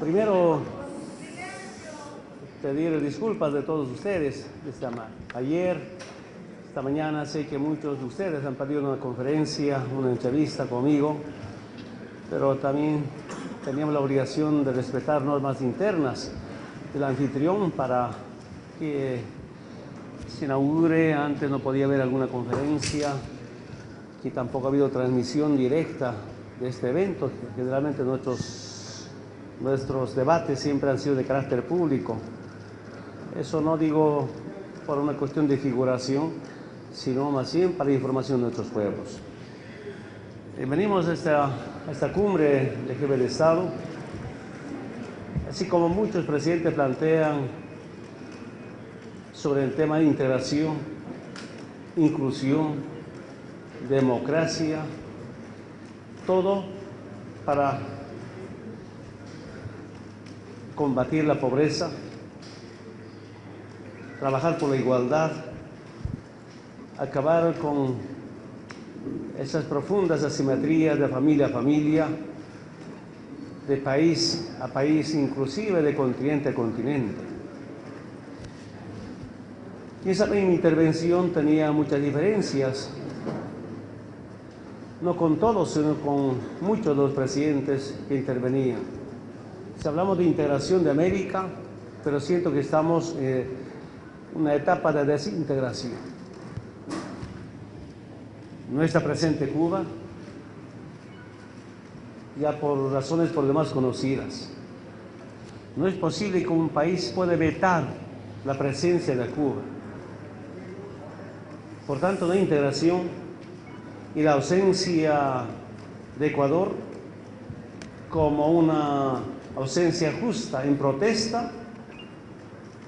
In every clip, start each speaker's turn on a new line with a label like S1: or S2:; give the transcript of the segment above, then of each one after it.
S1: Primero, pedir disculpas de todos ustedes. Ayer, esta mañana, sé que muchos de ustedes han pedido una conferencia, una entrevista conmigo, pero también teníamos la obligación de respetar normas internas del anfitrión para que se inaugure. Antes no podía haber alguna conferencia, y tampoco ha habido transmisión directa de este evento. Generalmente nuestros debates siempre han sido de carácter público. Eso no digo por una cuestión de figuración, sino más bien para información de nuestros pueblos. Venimos a esta cumbre de jefe de Estado, así como muchos presidentes plantean sobre el tema de integración, inclusión, democracia, todo para combatir la pobreza, trabajar por la igualdad, acabar con esas profundas asimetrías de familia a familia, de país a país, inclusive de continente a continente. Y esa misma intervención tenía muchas diferencias, no con todos, sino con muchos de los presidentes que intervenían. Si hablamos de integración de América, pero siento que estamos en una etapa de desintegración. No está presente Cuba, ya por razones por demás conocidas. No es posible que un país pueda vetar la presencia de Cuba. Por tanto, la integración y la ausencia de Ecuador como una ausencia justa en protesta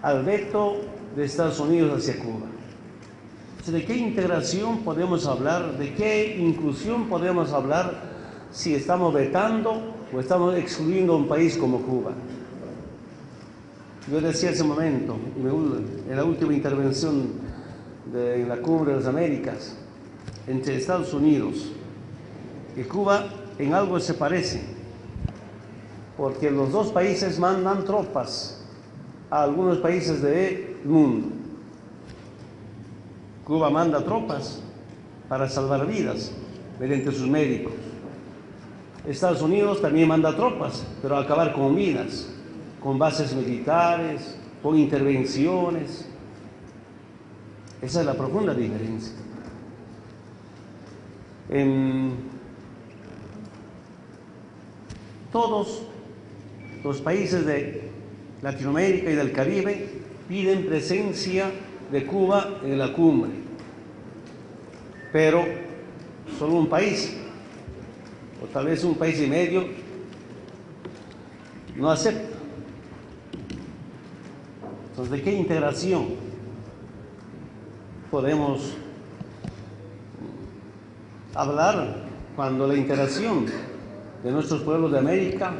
S1: al veto de Estados Unidos hacia Cuba. ¿De qué integración podemos hablar? ¿De qué inclusión podemos hablar si estamos vetando o estamos excluyendo a un país como Cuba? Yo decía hace un momento, en la última intervención en la Cumbre de las Américas, entre Estados Unidos y Cuba en algo se parece, porque los dos países mandan tropas a algunos países del mundo. Cuba manda tropas para salvar vidas mediante sus médicos. Estados Unidos también manda tropas, pero a acabar con vidas, con bases militares, con intervenciones. Esa es la profunda diferencia. Todos los países de Latinoamérica y del Caribe piden presencia de Cuba en la cumbre, pero solo un país, o tal vez un país y medio, no acepta. Entonces, ¿de qué integración podemos hablar cuando la integración de nuestros pueblos de América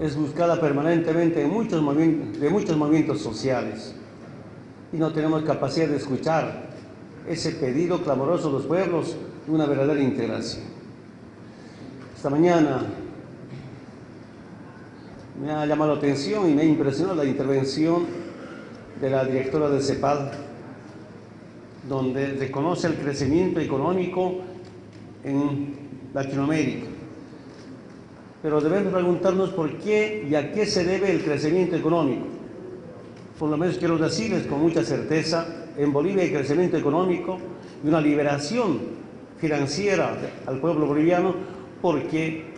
S1: es buscada permanentemente en muchos movimientos sociales y no tenemos capacidad de escuchar ese pedido clamoroso de los pueblos de una verdadera integración? Esta mañana me ha llamado la atención y me ha impresionado la intervención de la directora del CEPAL, donde reconoce el crecimiento económico en Latinoamérica. Pero debemos preguntarnos por qué y a qué se debe el crecimiento económico. Por lo menos quiero decirles con mucha certeza, en Bolivia hay crecimiento económico y una liberación financiera al pueblo boliviano, porque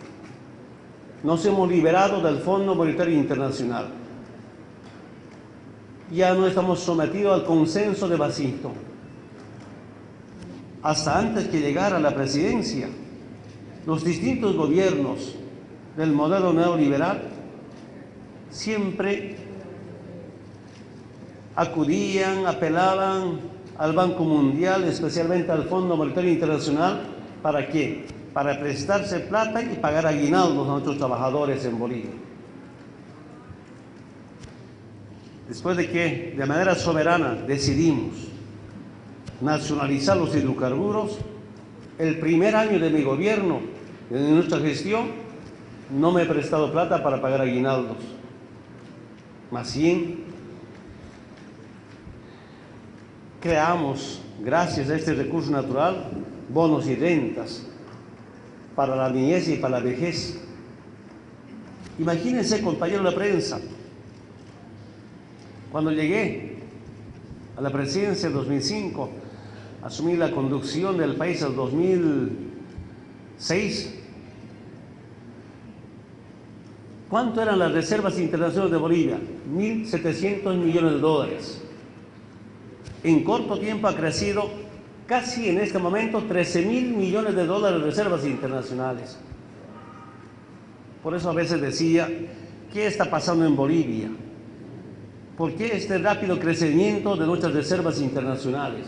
S1: nos hemos liberado del Fondo Monetario Internacional. Ya no estamos sometidos al consenso de Washington. Hasta antes que llegara a la presidencia, los distintos gobiernos del modelo neoliberal siempre acudían, apelaban al Banco Mundial, especialmente al Fondo Monetario Internacional. ¿Para qué? Para prestarse plata y pagar aguinaldos a nuestros trabajadores en Bolivia. Después de que de manera soberana decidimos nacionalizar los hidrocarburos, el primer año de mi gobierno, de nuestra gestión, no me he prestado plata para pagar aguinaldos. Más bien, creamos, gracias a este recurso natural, bonos y rentas para la niñez y para la vejez. Imagínense, compañeros de la prensa, cuando llegué a la presidencia en 2005, asumí la conducción del país en 2006. ¿Cuánto eran las reservas internacionales de Bolivia? 1.700 millones de dólares. En corto tiempo ha crecido casi en este momento 13.000 millones de dólares de reservas internacionales. Por eso a veces decía, ¿qué está pasando en Bolivia? ¿Por qué este rápido crecimiento de nuestras reservas internacionales?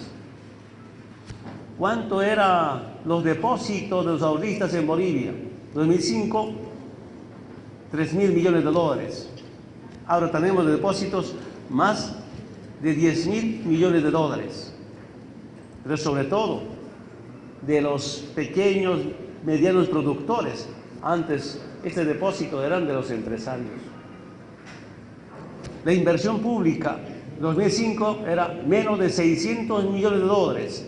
S1: ¿Cuánto eran los depósitos de los ahorristas en Bolivia? 2005, 3.000 millones de dólares. Ahora tenemos de depósitos más de 10.000 millones de dólares. Pero sobre todo de los pequeños, medianos productores. Antes este depósito eran de los empresarios. La inversión pública en 2005 era menos de 600 millones de dólares.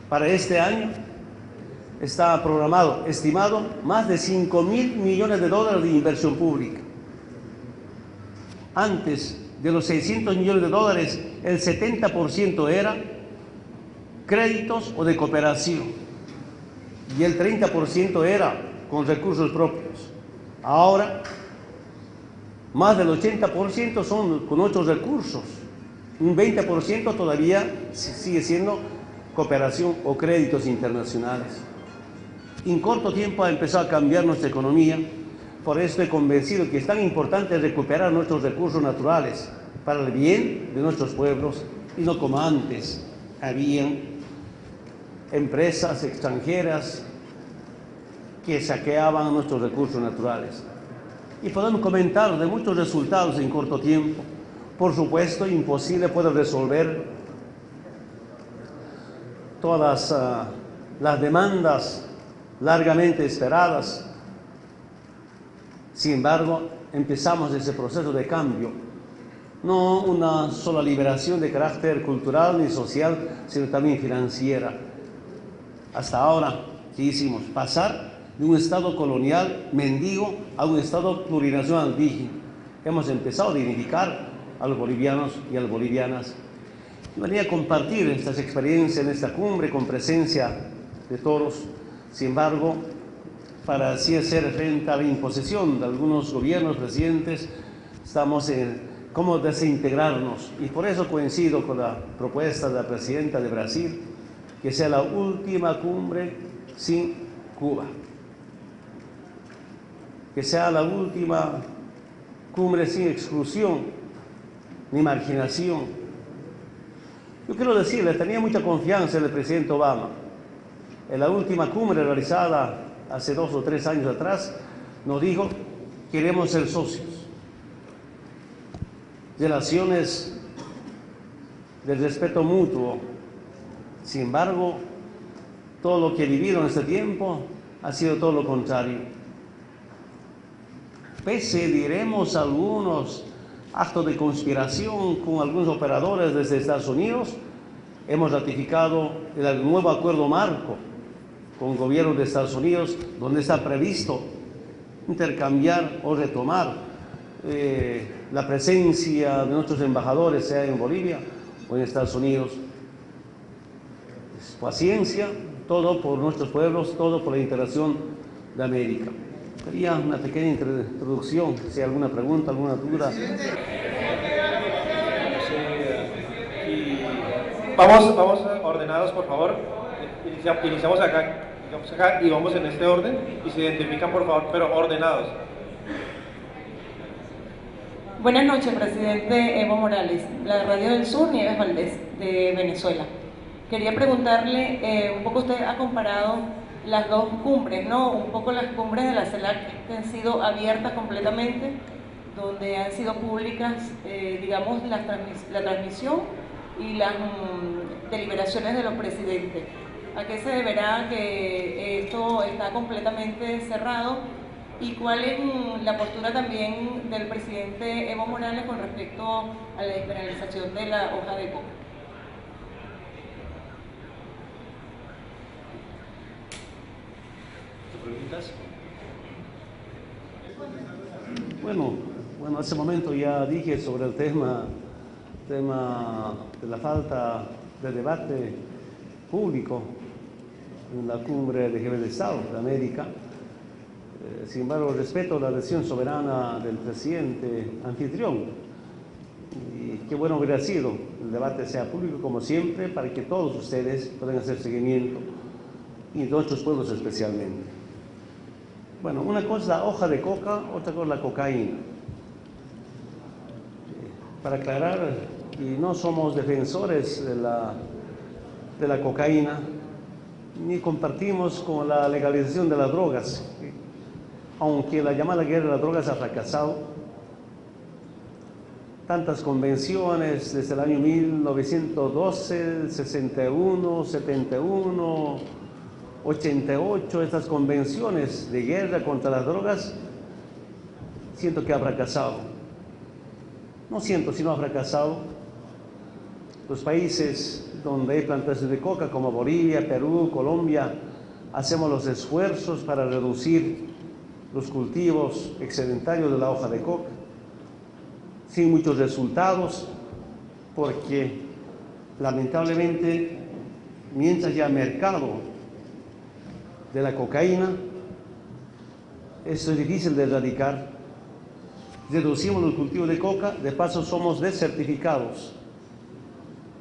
S1: Para este año está programado, estimado, más de 5.000 millones de dólares de inversión pública. Antes de los 600 millones de dólares, el 70% era créditos o de cooperación y el 30% era con recursos propios. Ahora, más del 80% son con otros recursos. Un 20% todavía sigue siendo cooperación o créditos internacionales. En corto tiempo ha empezado a cambiar nuestra economía. Por eso estoy convencido que es tan importante recuperar nuestros recursos naturales para el bien de nuestros pueblos y no como antes habían empresas extranjeras que saqueaban nuestros recursos naturales. Y podemos comentar de muchos resultados en corto tiempo. Por supuesto, imposible poder resolver todas las demandas largamente esperadas. Sin embargo, empezamos ese proceso de cambio. No una sola liberación de carácter cultural ni social, sino también financiera. Hasta ahora, ¿qué hicimos? Pasar de un Estado colonial mendigo a un Estado plurinacional indígena. Hemos empezado a dignificar a los bolivianos y a las bolivianas. Venía a compartir estas experiencias en esta cumbre con presencia de todos. Sin embargo, para así hacer frente a la imposición de algunos gobiernos presidentes, estamos en cómo desintegrarnos. Y por eso coincido con la propuesta de la presidenta de Brasil, que sea la última cumbre sin Cuba. Que sea la última cumbre sin exclusión ni marginación. Yo quiero decirle, tenía mucha confianza en el presidente Obama. En la última cumbre realizada hace 2 o 3 años atrás, nos dijo, queremos ser socios. Relaciones del respeto mutuo. Sin embargo, todo lo que he vivido en este tiempo ha sido todo lo contrario. Pese, diremos, algunos actos de conspiración con algunos operadores desde Estados Unidos, hemos ratificado el nuevo acuerdo marco con el gobierno de Estados Unidos, donde está previsto intercambiar o retomar la presencia de nuestros embajadores, sea en Bolivia o en Estados Unidos. Paciencia, todo por nuestros pueblos, todo por la integración de América. Quería una pequeña introducción, si hay alguna pregunta, alguna duda.
S2: Vamos ordenados, por favor. Iniciamos acá y vamos en este orden y se identifican, por favor, pero ordenados.
S3: Buenas noches, presidente Evo Morales, la Radio del Sur, Nieves Valdés, de Venezuela. Quería preguntarle, un poco usted ha comparado las dos cumbres, ¿no? Un poco las cumbres de la CELAC que han sido abiertas completamente, donde han sido públicas, digamos, la transmisión y las deliberaciones de los presidentes. ¿A qué se deberá que esto está completamente cerrado ¿Y cuál es la postura también del presidente Evo Morales con respecto a la despenalización de la hoja de coca?
S1: ¿Preguntas? Bueno, hace momento ya dije sobre el tema de la falta de debate público en la cumbre de jefes de Estado de América. Sin embargo, respeto la decisión soberana del presidente anfitrión. Y qué bueno hubiera sido el debate sea público como siempre para que todos ustedes puedan hacer seguimiento y nuestros pueblos especialmente. Bueno, una cosa es la hoja de coca, otra cosa es la cocaína. Para aclarar, y no somos defensores de la cocaína, ni compartimos con la legalización de las drogas, aunque la llamada guerra de las drogas ha fracasado. Tantas convenciones desde el año 1912, 61, 71, 88, estas convenciones de guerra contra las drogas, siento que ha fracasado. No siento, sino ha fracasado. Los países donde hay plantaciones de coca, como Bolivia, Perú, Colombia, hacemos los esfuerzos para reducir los cultivos excedentarios de la hoja de coca, sin muchos resultados, porque lamentablemente, mientras haya mercado de la cocaína, esto es difícil de erradicar. Reducimos los cultivos de coca, de paso somos desertificados.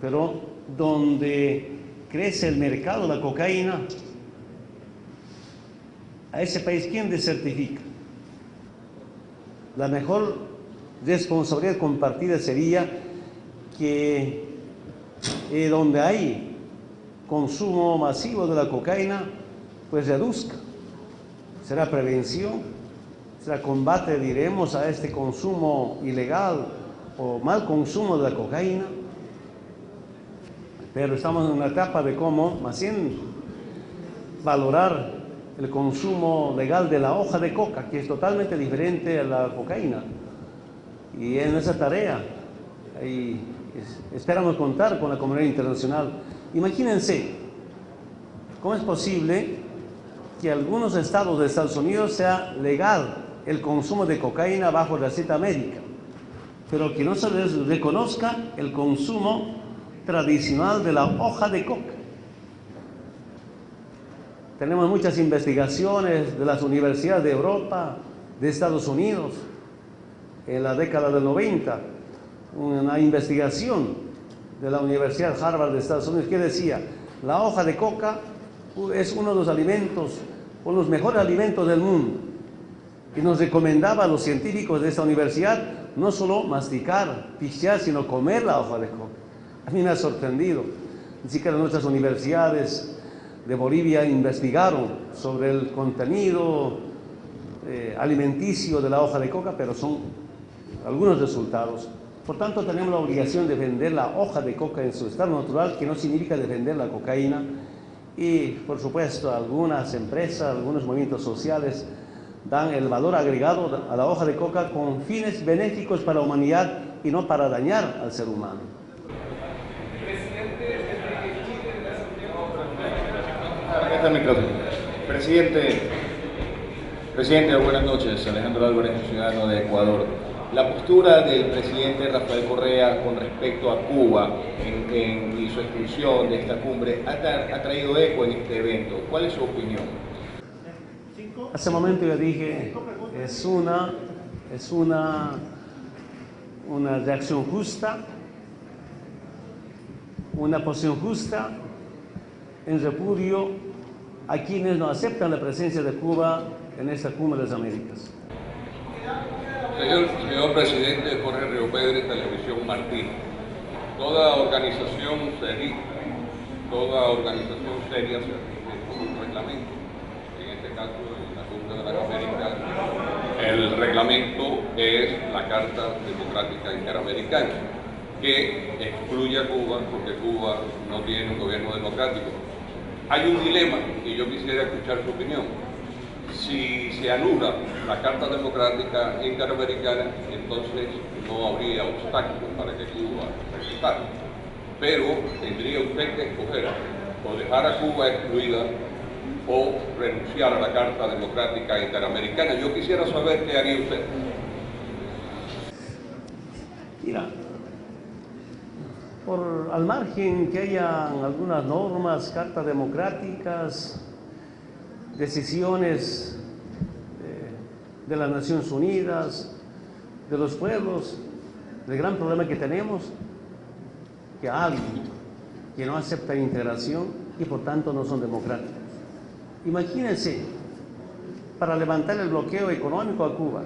S1: Pero donde crece el mercado de la cocaína, a ese país, ¿quién desertifica? La mejor responsabilidad compartida sería que donde hay consumo masivo de la cocaína, pues reduzca. Será prevención, será combate, diremos, a este consumo ilegal o mal consumo de la cocaína. Pero estamos en una etapa de cómo, más bien, valorar el consumo legal de la hoja de coca, que es totalmente diferente a la cocaína. Y en esa tarea esperamos contar con la comunidad internacional. Imagínense, ¿cómo es posible que en algunos estados de Estados Unidos sea legal el consumo de cocaína bajo receta médica, pero que no se reconozca el consumo tradicional de la hoja de coca? Tenemos muchas investigaciones de las universidades de Europa, de Estados Unidos, en la década del 90, una investigación de la Universidad Harvard de Estados Unidos que decía: la hoja de coca es uno de los alimentos, o los mejores alimentos del mundo. Y nos recomendaba a los científicos de esta universidad no solo masticar, pistear, sino comer la hoja de coca. A mí me ha sorprendido. Ni siquiera nuestras universidades de Bolivia investigaron sobre el contenido alimenticio de la hoja de coca, pero son algunos resultados. Por tanto, tenemos la obligación de defender la hoja de coca en su estado natural, que no significa defender la cocaína. Y, por supuesto, algunas empresas, algunos movimientos sociales dan el valor agregado a la hoja de coca con fines benéficos para la humanidad y no para dañar al ser humano.
S4: Presidente, buenas noches. Alejandro Álvarez, ciudadano de Ecuador. La postura del presidente Rafael Correa con respecto a Cuba y su exclusión de esta cumbre ha traído eco en este evento. ¿Cuál es su opinión?
S1: Hace un momento yo dije, es una reacción justa, una posición justa en repudio a quienes no aceptan la presencia de Cuba en esta cumbre de las Américas.
S5: Señor presidente, Jorge Río Pérez, Televisión Martín. Toda organización seria se rige por un reglamento. En este caso, en la Cumbre de las Américas, el reglamento es la Carta Democrática Interamericana, que excluye a Cuba porque Cuba no tiene un gobierno democrático. Hay un dilema y yo quisiera escuchar su opinión. Si se anula la Carta Democrática Interamericana, entonces no habría obstáculo para que Cuba participara. Pero tendría usted que escoger o dejar a Cuba excluida o renunciar a la Carta Democrática Interamericana. Yo quisiera saber qué haría usted.
S1: Mira, al margen que haya algunas normas, cartas democráticas, decisiones de las Naciones Unidas, de los pueblos, el gran problema que tenemos, que alguien que no acepta integración y por tanto no son democráticos. Imagínense, para levantar el bloqueo económico a Cuba,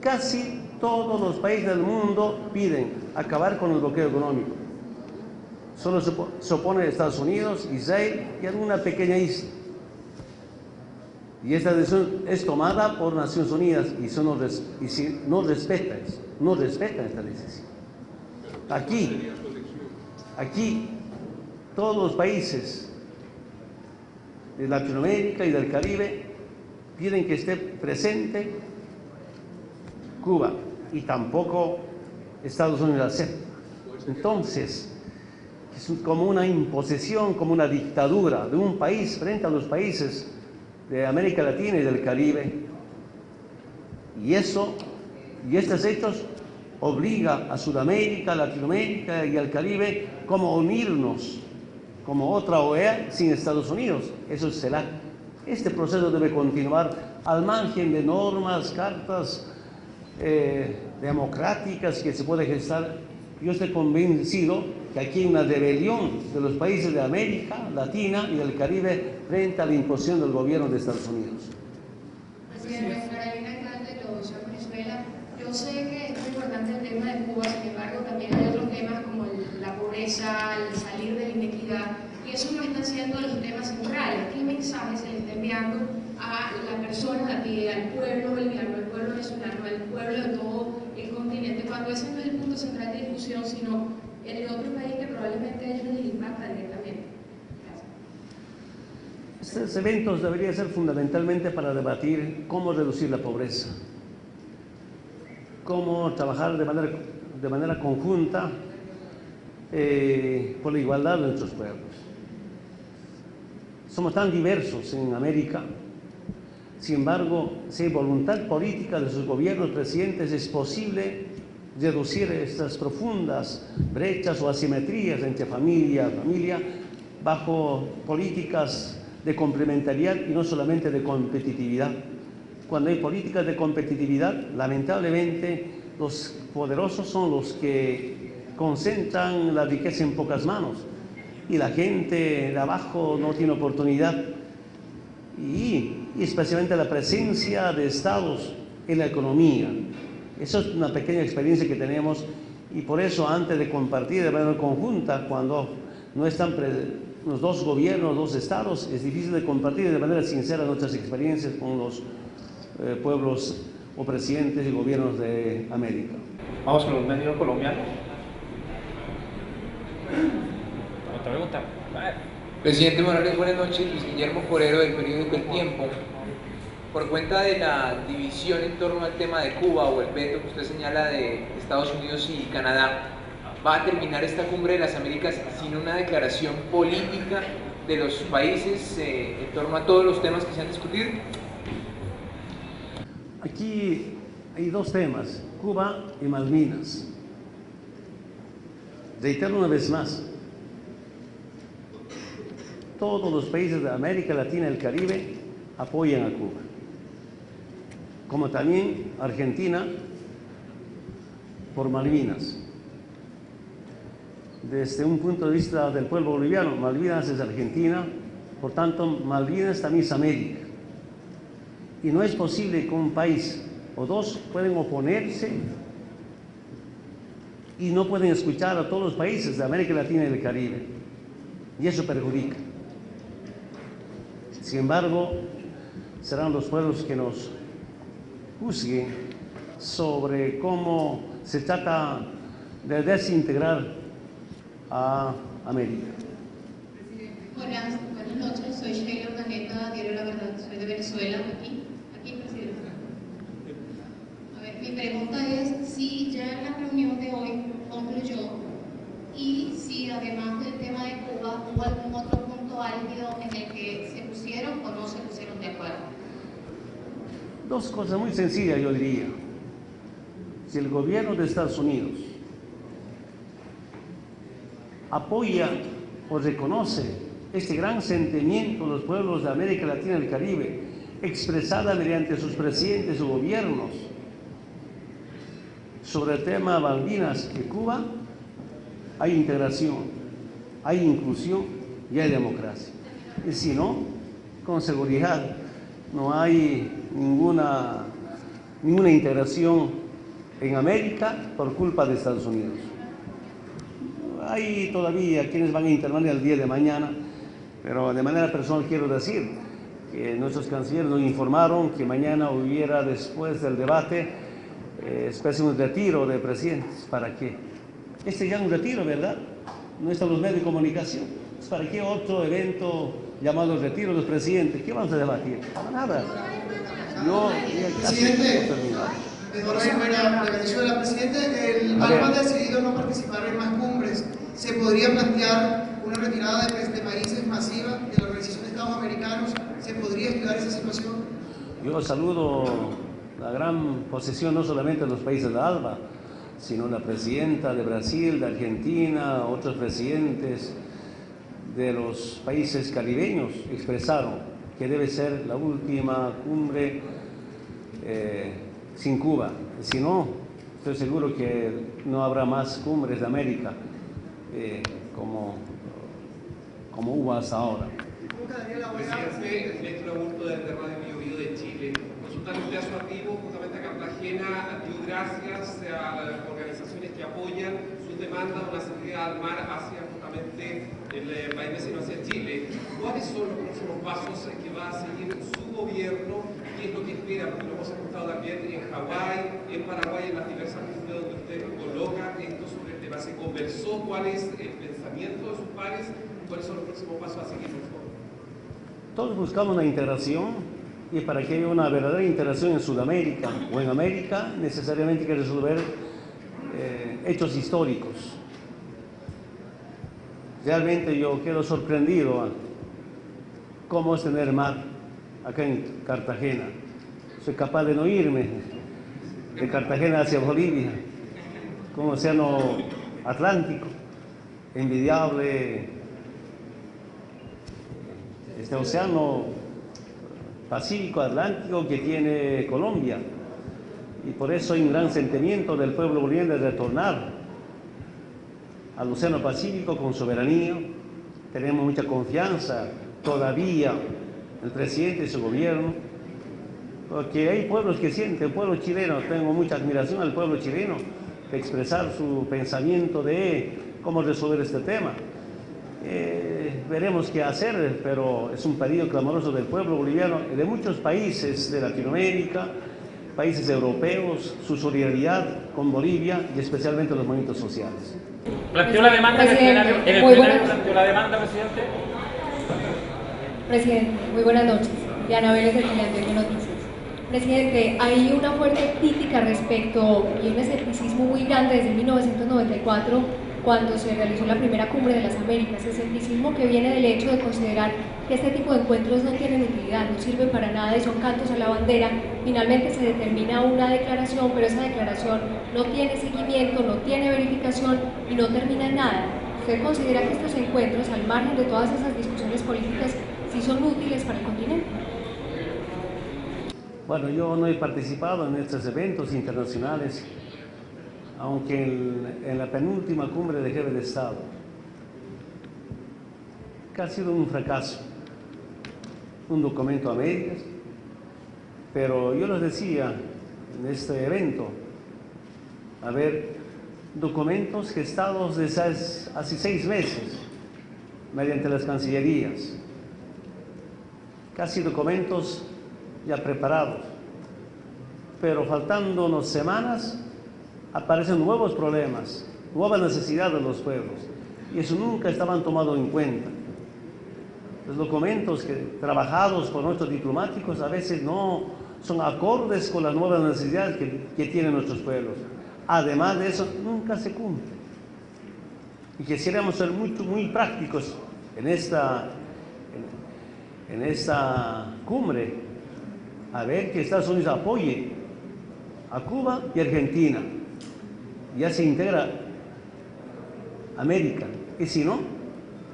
S1: casi todos los países del mundo piden acabar con el bloqueo económico. Solo se opone Estados Unidos, Israel y alguna pequeña isla. Y esta decisión es tomada por Naciones Unidas y si no respetan esta decisión. Aquí, todos los países de Latinoamérica y del Caribe piden que esté presente Cuba y tampoco Estados Unidos acepta. Entonces, es como una imposición, como una dictadura de un país frente a los países de América Latina y del Caribe. Y estos hechos obliga a Sudamérica, Latinoamérica y al Caribe como unirnos como otra OEA sin Estados Unidos. Eso es CELAC. Este proceso debe continuar al margen de normas, cartas democráticas que se puede gestar. Yo estoy convencido que aquí hay una rebelión de los países de América Latina y del Caribe frente a la imposición del gobierno de Estados Unidos.
S6: Presidente, Carolina Hernández, Venezuela. Yo sé que es muy importante el tema de Cuba, sin embargo también hay otros temas como la pobreza, el salir de la inequidad, y eso no están siendo los temas centrales. ¿Qué mensaje se le está enviando a la persona, al pueblo boliviano, al pueblo venezolano, al pueblo de todo el continente, cuando ese no es el punto central de discusión, sino el de otro país que probablemente a ellos les impacta directamente? Gracias.
S1: Estos eventos deberían ser fundamentalmente para debatir cómo reducir la pobreza, cómo trabajar de manera conjunta por la igualdad de nuestros pueblos. Somos tan diversos en América, sin embargo, si hay voluntad política de sus gobiernos, presidentes, es posible reducir estas profundas brechas o asimetrías entre familia bajo políticas de complementariedad y no solamente de competitividad. Cuando hay políticas de competitividad, lamentablemente los poderosos son los que concentran la riqueza en pocas manos y la gente de abajo no tiene oportunidad. Y especialmente la presencia de estados en la economía. Eso es una pequeña experiencia que tenemos y por eso antes de compartir de manera conjunta, cuando no están los dos gobiernos, dos estados, es difícil de compartir de manera sincera nuestras experiencias con los pueblos o presidentes y gobiernos de América.
S2: Vamos con los medios colombianos. Otra pregunta.
S7: Presidente Morales, buenas noches. Luis Guillermo Forero, del periódico El Tiempo. Por cuenta de la división en torno al tema de Cuba o el veto que usted señala de Estados Unidos y Canadá, ¿va a terminar esta cumbre de las Américas sin una declaración política de los países en torno a todos los temas que se han discutido?
S1: Aquí hay dos temas, Cuba y Malvinas. Reitero una vez más, todos los países de América Latina y el Caribe apoyan a Cuba, como también Argentina por Malvinas. Desde un punto de vista del pueblo boliviano, Malvinas es Argentina, por tanto Malvinas también es América. Y no es posible que un país o dos pueden oponerse y no pueden escuchar a todos los países de América Latina y del Caribe. Y eso perjudica. Sin embargo, serán los pueblos que nos juzguen sobre cómo se trata de desintegrar a América.
S6: Hola, buenas noches. Soy Sheila Urdaneta, diario digo la verdad, soy de Venezuela, aquí, presidente. A ver, mi pregunta es si ya la reunión de hoy concluyó y si además del tema de Cuba hubo algún otro punto álgido en el que se pusieron o no se pusieron de acuerdo.
S1: Dos cosas muy sencillas, yo diría. Si el gobierno de Estados Unidos apoya o reconoce este gran sentimiento de los pueblos de América Latina y el Caribe, expresada mediante sus presidentes o gobiernos sobre el tema Malvinas de Cuba, hay integración, hay inclusión y hay democracia. Y si no, con seguridad no hay ninguna integración en América por culpa de Estados Unidos. Hay todavía quienes van a intervenir el día de mañana, pero de manera personal quiero decir que nuestros cancilleres nos informaron que mañana hubiera, después del debate, especie de un retiro de presidentes. ¿Para qué? Este ya es un retiro, ¿verdad? No están los medios de comunicación. ¿Para qué otro evento llamado el retiro de los presidentes? ¿Qué vamos a debatir? Nada.
S8: Presidente, de Venezuela, presidente, el ALBA ha decidido no participar en más cumbres. ¿Se podría plantear una retirada de países masiva de la Organización de Estados Americanos? ¿Se podría estudiar esa situación?
S1: Yo saludo la gran posición no solamente de los países de ALBA, sino la presidenta de Brasil, de Argentina, otros presidentes de los países caribeños expresaron que debe ser la última cumbre sin Cuba. Si no, estoy seguro que no habrá más cumbres de América como hubo hasta ahora.
S9: Presidente, Néstor Augusto desde Radio Biobío de Chile. Consultante asociativo, justamente a Cartagena, dio gracias a las organizaciones que apoyan sus demandas de una salida al mar hacia justamente el país vecino, hacia Chile. ¿Cuáles son los próximos pasos que va a seguir su gobierno? ¿Qué es lo que espera? Porque lo hemos escuchado también en Hawái, en Paraguay, en las diversas regiones donde usted coloca esto sobre el tema. ¿Se conversó? ¿Cuál es el pensamiento de sus pares? ¿Cuáles son los próximos pasos a seguir, por favor?
S1: Todos buscamos una integración, y para que haya una verdadera integración en Sudamérica o en América, necesariamente hay que resolver hechos históricos. Realmente yo quedo sorprendido cómo es tener mar acá en Cartagena. Soy capaz de no irme de Cartagena hacia Bolivia, como océano Atlántico, envidiable este océano Pacífico Atlántico que tiene Colombia, y por eso hay un gran sentimiento del pueblo boliviano de retornar al océano Pacífico con soberanía. Tenemos mucha confianza todavía en el presidente y su gobierno, porque hay pueblos que sienten, el pueblo chileno, tengo mucha admiración al pueblo chileno, de expresar su pensamiento de cómo resolver este tema. Veremos qué hacer, pero es un pedido clamoroso del pueblo boliviano y de muchos países de Latinoamérica, países europeos, su solidaridad con Bolivia y especialmente los movimientos sociales.
S10: ¿Planteó la demanda en el plenario? ¿En el plenario planteó la demanda, presidente?
S11: Presidente, muy buenas noches. Diana Vélez, del Teleantioquia Noticias. Presidente, hay una fuerte crítica respecto y un escepticismo muy grande desde 1994, cuando se realizó la primera cumbre de las Américas, escepticismo que viene del hecho de considerar que este tipo de encuentros no tienen utilidad, no sirven para nada y son cantos a la bandera. Finalmente se determina una declaración, pero esa declaración no tiene seguimiento, no tiene verificación y no termina en nada. ¿Usted considera que estos encuentros, al margen de todas esas discusiones políticas, sí son útiles para el continente?
S1: Bueno, yo no he participado en estos eventos internacionales, aunque en la penúltima cumbre de jefes de Estado, que ha sido un fracaso, un documento a medias, pero yo les decía en este evento, a ver, documentos gestados desde hace 6 meses, mediante las cancillerías, casi documentos ya preparados, pero faltando unas semanas, aparecen nuevos problemas, nuevas necesidades de los pueblos, y eso nunca estaban tomados en cuenta. los documentos trabajados por nuestros diplomáticos a veces no son acordes con las nuevas necesidades que tienen nuestros pueblos. Además de eso, nunca se cumple. Y quisiéramos ser muy prácticos en esta cumbre, a ver que Estados Unidos apoye a Cuba y Argentina. Ya se integra América. Y si no,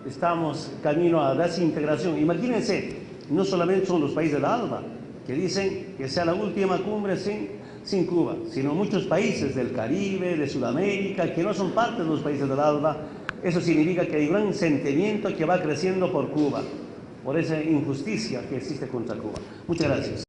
S1: estamos camino a desintegración. Imagínense, no solamente son los países del ALBA que dicen que sea la última cumbre sin Cuba, sino muchos países del Caribe, de Sudamérica, que no son parte de los países del ALBA. Eso significa que hay un gran sentimiento que va creciendo por Cuba, por esa injusticia que existe contra Cuba. Muchas gracias.